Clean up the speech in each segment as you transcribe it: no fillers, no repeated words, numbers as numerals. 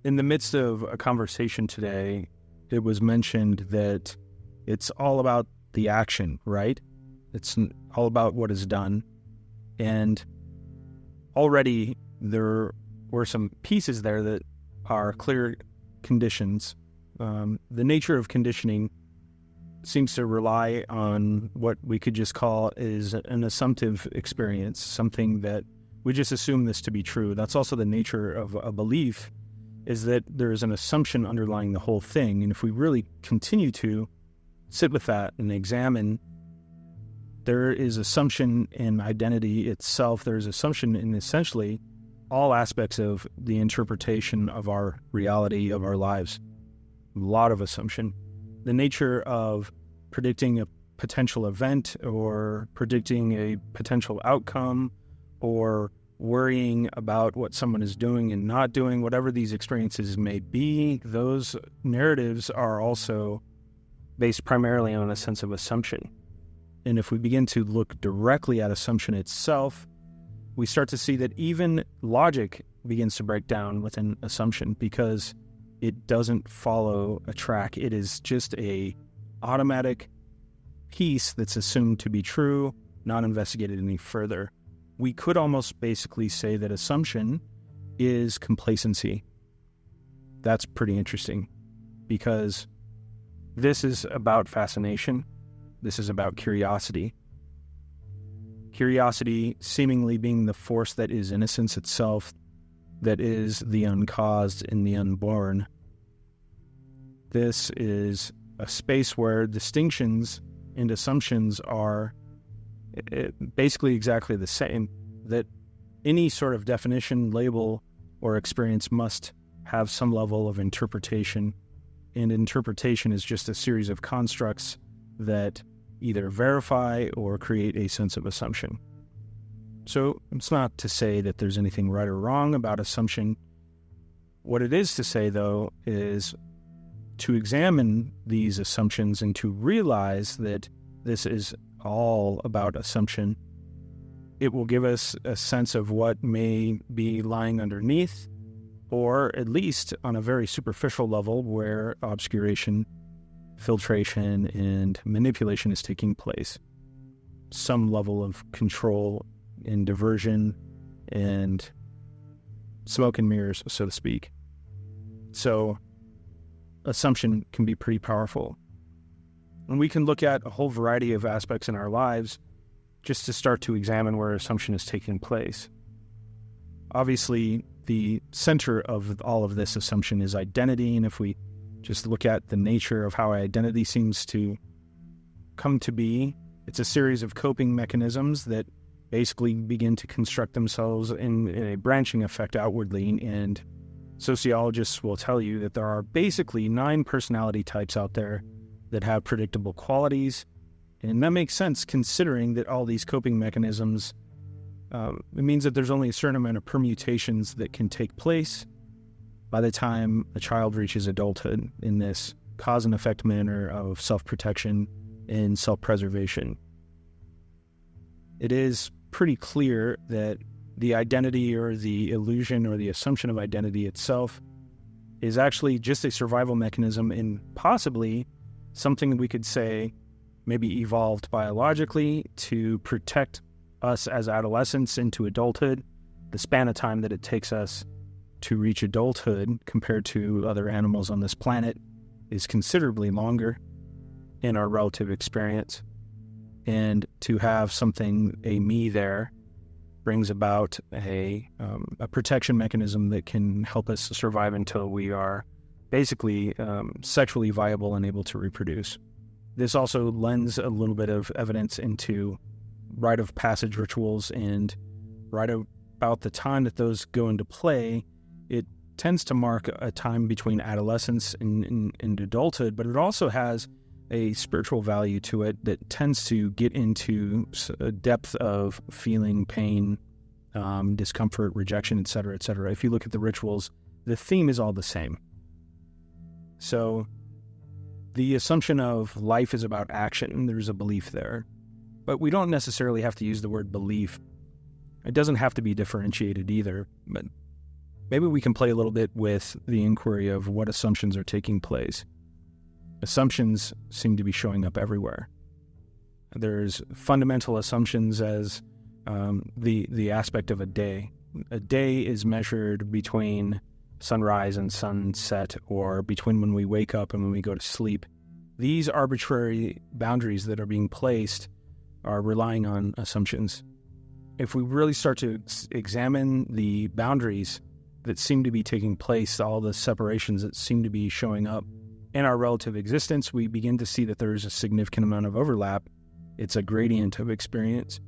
In the midst of a conversation today, it was mentioned that it's all about the action, right? It's all about what is done. And already there were some pieces there that are clear conditions. The nature of conditioning seems to rely on what we could just call is an assumptive experience, something that we just assume this to be true. That's also the nature of a belief, is that there is an assumption underlying the whole thing. And if we really continue to sit with that and examine, there is assumption in identity itself. There's assumption in essentially all aspects of the interpretation of our reality, of our lives. A lot of assumption. The nature of predicting a potential event or predicting a potential outcome or worrying about what someone is doing and not doing, whatever these experiences may be, those narratives are also based primarily on a sense of assumption. And if we begin to look directly at assumption itself, we start to see that even logic begins to break down within assumption because it doesn't follow a track. It is just a automatic piece that's assumed to be true, not investigated any further. We could almost basically say that assumption is complacency. That's pretty interesting because this is about fascination. This is about curiosity. Curiosity seemingly being the force that is innocence itself, that is the uncaused and the unborn. This is a space where distinctions and assumptions are basically exactly the same, that any sort of definition, label, or experience must have some level of interpretation, and interpretation is just a series of constructs that either verify or create a sense of assumption. So it's not to say that there's anything right or wrong about assumption. What it is to say, though, is to examine these assumptions and to realize that this is all about assumption. It will give us a sense of what may be lying underneath, or at least on a very superficial level where obscuration, filtration, and manipulation is taking place. Some level of control and diversion and smoke and mirrors, so to speak. So assumption can be pretty powerful. And we can look at a whole variety of aspects in our lives just to start to examine where assumption is taking place. Obviously, the center of all of this assumption is identity, and if we just look at the nature of how identity seems to come to be, it's a series of coping mechanisms that basically begin to construct themselves in a branching effect outwardly, and sociologists will tell you that there are basically 9 personality types out there that have predictable qualities, and that makes sense considering that all these coping mechanisms, it means that there's only a certain amount of permutations that can take place by the time a child reaches adulthood in this cause and effect manner of self-protection and self-preservation. It is pretty clear that the identity or the illusion or the assumption of identity itself is actually just a survival mechanism and possibly something that we could say maybe evolved biologically to protect us as adolescents into adulthood. The span of time that it takes us to reach adulthood compared to other animals on this planet is considerably longer in our relative experience. And to have something, a me there, brings about a protection mechanism that can help us survive until we are basically sexually viable and able to reproduce. This also lends a little bit of evidence into rite of passage rituals, and right about the time that those go into play, it tends to mark a time between adolescence and adulthood, but it also has a spiritual value to it that tends to get into a depth of feeling, pain, discomfort, rejection, etc., etc. If you look at the rituals, the theme is all the same. So the assumption of life is about action, there's a belief there. But we don't necessarily have to use the word belief. It doesn't have to be differentiated either. But maybe we can play a little bit with the inquiry of what assumptions are taking place. Assumptions seem to be showing up everywhere. There's fundamental assumptions as the aspect of a day. A day is measured between sunrise and sunset, or between when we wake up and when we go to sleep. These arbitrary boundaries that are being placed are relying on assumptions. If we really start to examine the boundaries that seem to be taking place, all the separations that seem to be showing up in our relative existence, we begin to see that there is a significant amount of overlap. It's a gradient of experience.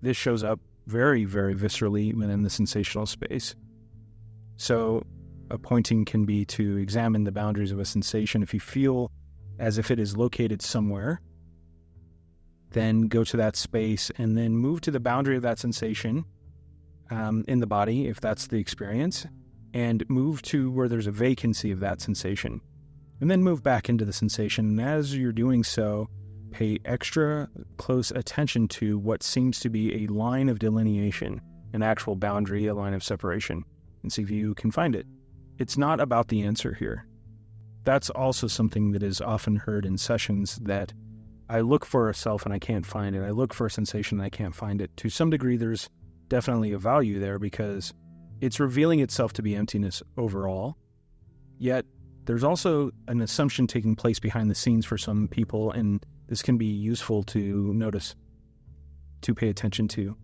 This shows up very, very viscerally within the sensational space. So a pointing can be to examine the boundaries of a sensation. If you feel as if it is located somewhere, then go to that space and then move to the boundary of that sensation in the body, if that's the experience, and move to where there's a vacancy of that sensation. And then move back into the sensation. And as you're doing so, pay extra close attention to what seems to be a line of delineation, an actual boundary, a line of separation, and see if you can find it. It's not about the answer here. That's also something that is often heard in sessions, that I look for a self and I can't find it. I look for a sensation and I can't find it. To some degree, there's definitely a value there because it's revealing itself to be emptiness overall. Yet, there's also an assumption taking place behind the scenes for some people, and this can be useful to notice, to pay attention to.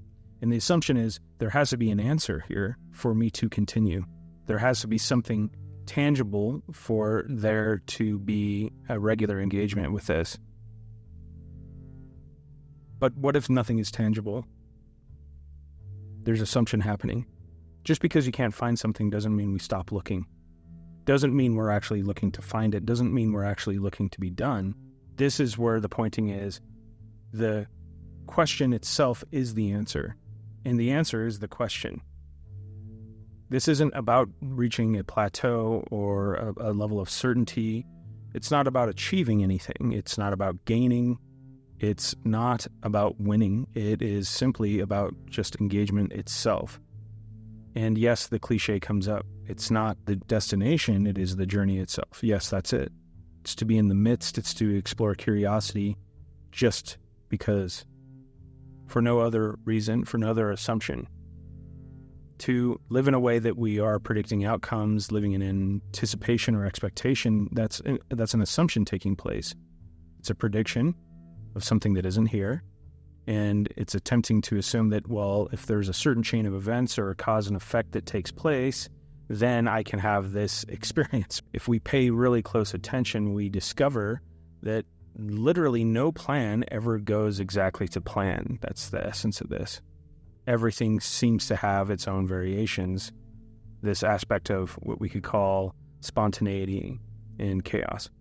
And the assumption is there has to be an answer here for me to continue. There has to be something tangible for there to be a regular engagement with this. But what if nothing is tangible? There's assumption happening. Just because you can't find something doesn't mean we stop looking. Doesn't mean we're actually looking to find it. Doesn't mean we're actually looking to be done. This is where the pointing is. The question itself is the answer, and the answer is the question. This isn't about reaching a plateau or a level of certainty. It's not about achieving anything. It's not about gaining. It's not about winning. It is simply about just engagement itself. And yes, the cliche comes up. It's not the destination, it is the journey itself. Yes, that's it. It's to be in the midst, it's to explore curiosity just because, for no other reason, for no other assumption. To live in a way that we are predicting outcomes, living in anticipation or expectation, that's an assumption taking place. It's a prediction of something that isn't here. And it's attempting to assume that, well, if there's a certain chain of events or a cause and effect that takes place, then I can have this experience. If we pay really close attention, we discover that literally no plan ever goes exactly to plan. That's the essence of this. Everything seems to have its own variations. This aspect of what we could call spontaneity and chaos.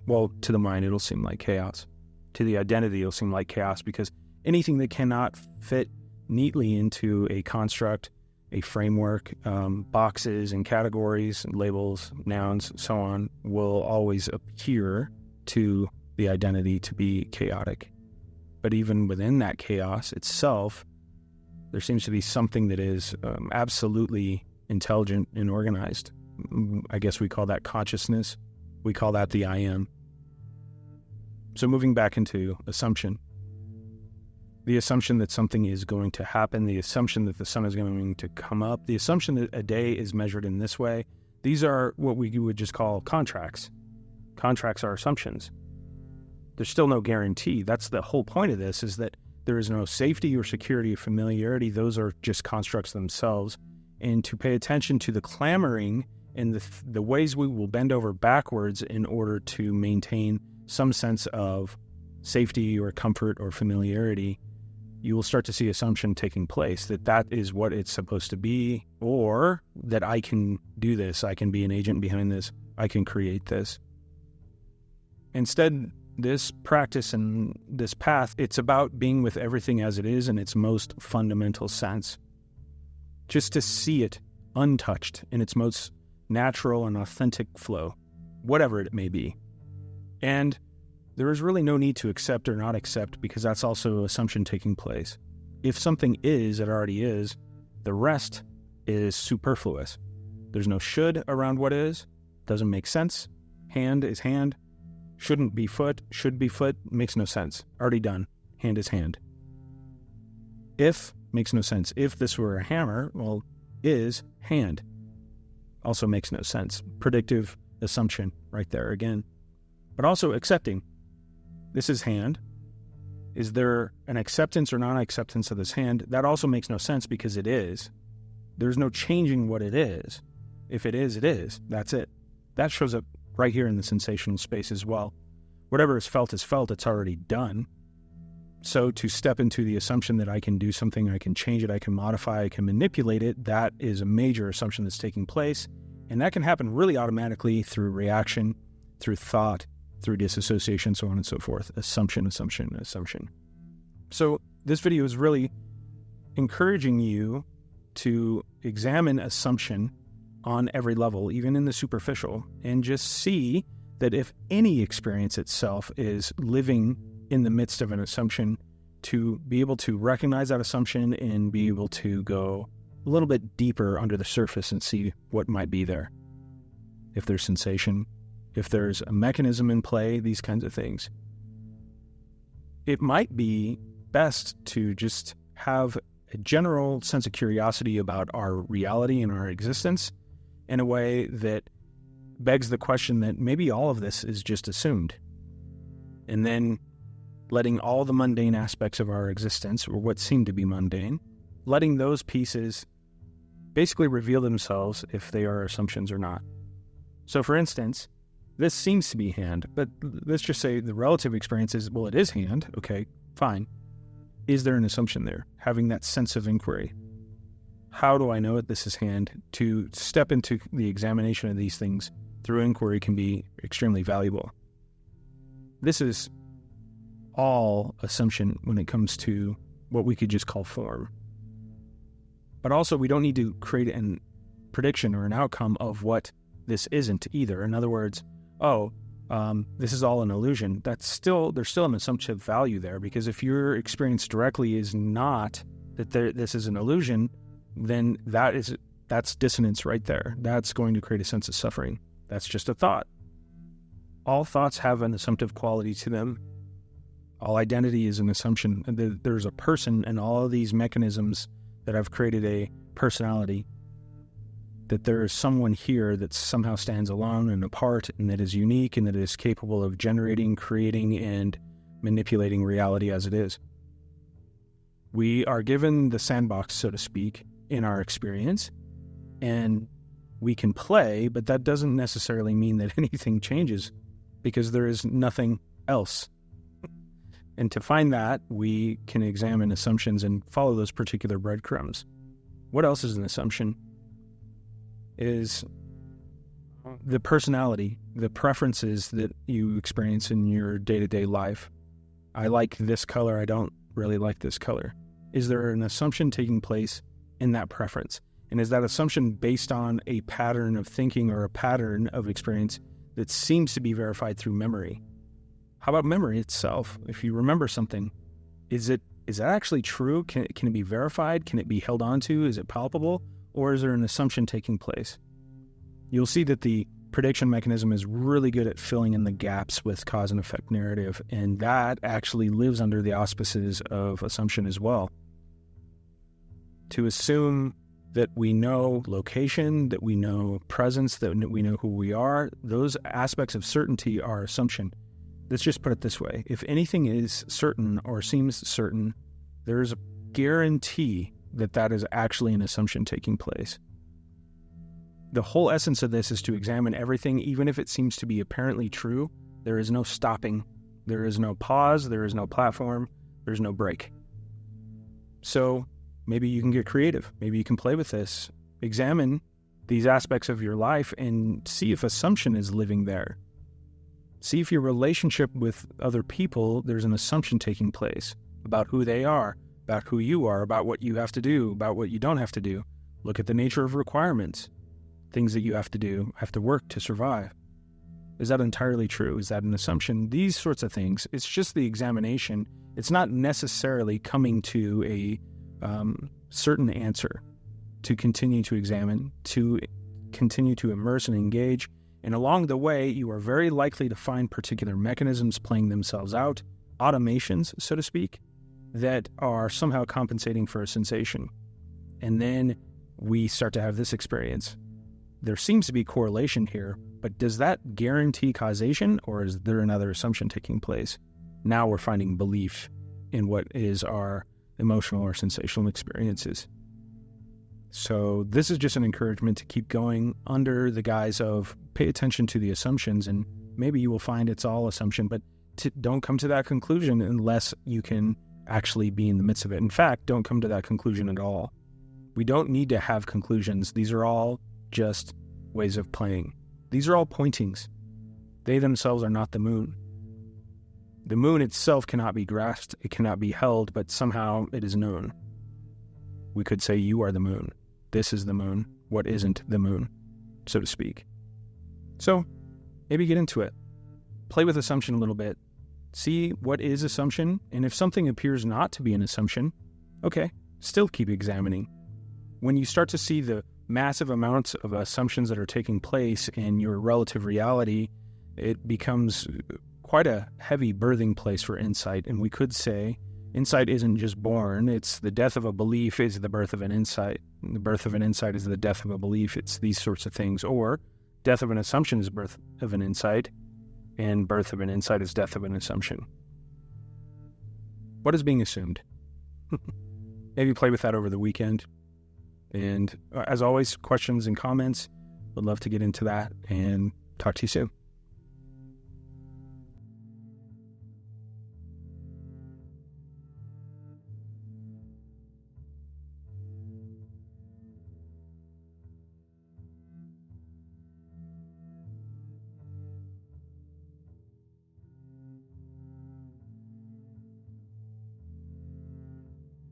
Well, to the mind, it'll seem like chaos. To the identity, it'll seem like chaos, because anything that cannot fit neatly into a construct, a framework, boxes and categories, and labels, nouns, so on, will always appear to the identity to be chaotic. But even within that chaos itself, there seems to be something that is absolutely intelligent and organized. I guess we call that consciousness. We call that the I am. So moving back into assumption, the assumption that something is going to happen, the assumption that the sun is going to come up, the assumption that a day is measured in this way, these are what we would just call contracts. Contracts are assumptions. There's still no guarantee. That's the whole point of this, is that there is no safety or security or familiarity. Those are just constructs themselves. And to pay attention to the clamoring and the ways we will bend over backwards in order to maintain some sense of safety or comfort or familiarity, you will start to see assumption taking place, that is what it's supposed to be, or that I can do this, I can be an agent behind this, I can create this. Instead, this practice and this path, it's about being with everything as it is in its most fundamental sense. Just to see it untouched in its most natural and authentic flow, whatever it may be. And there is really no need to accept or not accept, because that's also assumption taking place. If something is, it already is. The rest is superfluous. There's no should around what is. Doesn't make sense. Hand is hand. Shouldn't be foot. Should be foot. Makes no sense. Already done. Hand is hand. If makes no sense. If this were a hammer, well, is hand. Also makes no sense. Predictive assumption right there again. But also accepting. This is hand. Is there an acceptance or non-acceptance of this hand? That also makes no sense because it is. There's no changing what it is. If it is, it is. That's it. That shows up right here in the sensational space as well. Whatever is felt, it's already done. So to step into the assumption that I can do something, I can change it, I can modify, I can manipulate it, that is a major assumption that's taking place. And that can happen really automatically through reaction, through thought, through disassociation, so on and so forth. Assumption. So this video is really encouraging you to examine assumption on every level, even in the superficial, and just see that if any experience itself is living in the midst of an assumption, to be able to recognize that assumption and be able to go a little bit deeper under the surface and see what might be there. If there's sensation, if there's a mechanism in play, these kinds of things. It might be best to just have a general sense of curiosity about our reality and our existence in a way that begs the question that maybe all of this is just assumed. And then letting all the mundane aspects of our existence, or what seem to be mundane, letting those pieces basically reveal themselves if they are assumptions or not. So for instance, this seems to be hand, but let's just say the relative experience is, well, it is hand. Okay, fine. Is there an assumption there? Having that sense of inquiry. How do I know that this is hand? To step into the examination of these things through inquiry can be extremely valuable. This is all assumption when it comes to what we could just call form. But also, we don't need to create a prediction or an outcome of what this isn't either. In other words, this is all an illusion. There's still an assumptive value there, because if your experience directly is not that this is an illusion, then that's dissonance right there. That's going to create a sense of suffering. That's just a thought. All thoughts have an assumptive quality to them. All identity is an assumption. There's a person, and all of these mechanisms that have created a personality, that there is someone here that somehow stands alone and apart, and that is unique, and that is capable of generating, creating, and manipulating reality as it is. We are given the sandbox, so to speak, in our experience, and we can play, but that doesn't necessarily mean that anything changes, because there is nothing else. And to find that, we can examine assumptions and follow those particular breadcrumbs. What else is an assumption? Is the personality, the preferences that you experience in your day-to-day life. I like this color, I don't really like this color. Is there an assumption taking place in that preference? And is that assumption based on a pattern of thinking or a pattern of experience that seems to be verified through memory? How about memory itself? If you remember something, is that actually true? Can it be verified? Can it be held onto? Is it palpable? Or is there an assumption taking place? You'll see that the prediction mechanism is really good at filling in the gaps with cause and effect narrative, and that actually lives under the auspices of assumption as well. To assume that we know location, that we know presence, that we know who we are, those aspects of certainty are assumption. Let's just put it this way. If anything is certain or seems certain, there is a guarantee that is actually an assumption taking place. The whole essence of this is to examine everything, even if it seems to be apparently true. There is no stopping. There is no pause. There is no platform. There's no break. So maybe you can get creative. Maybe you can play with this. Examine these aspects of your life and see if assumption is living there. See if your relationship with other people, there's an assumption taking place about who they are, about who you are, about what you have to do, about what you don't have to do. Look at the nature of requirements, things that you have to do, have to work to survive. Is that entirely true? Is that an assumption? These sorts of things, it's just the examination. It's not necessarily coming to a certain answer. to continue to examine, to continue to immerse and engage. And along the way, you are very likely to find particular mechanisms playing themselves out, automations, so to speak, that are somehow compensating for a sensation. And then we start to have this experience. There seems to be correlation here, but does that guarantee causation, or is there another assumption taking place? Now we're finding belief in what is our emotional or sensational experiences. So this is just an encouragement to keep going under the guise of pay attention to the assumptions, and maybe you will find it's all assumption, but don't come to that conclusion unless you can actually be in the midst of it. In fact, don't come to that conclusion at all. We don't need to have conclusions. These are all just ways of playing. These are all pointings. They themselves are not the moon. The moon itself cannot be grasped, it cannot be held, but somehow it is known. We could say you are the moon. This is the moon. What isn't the moon, so to speak? So maybe get into it. Play with assumption a little bit. See what is assumption, and if something appears not to be an assumption, okay, still keep examining. When you start to see the massive amounts of assumptions that are taking place in your relative reality, it becomes quite a heavy birthing place for insight. And we could say insight isn't just born, it's the death of a belief is the birth of an insight. The birth of an insight is the death of a belief. It's these sorts of things. Or death of an assumption is birth of an insight, and birth of an insight is death of an assumption. What is being assumed? Maybe play with that over the weekend. And as always, questions and comments, would love to get into that, and talk to you soon.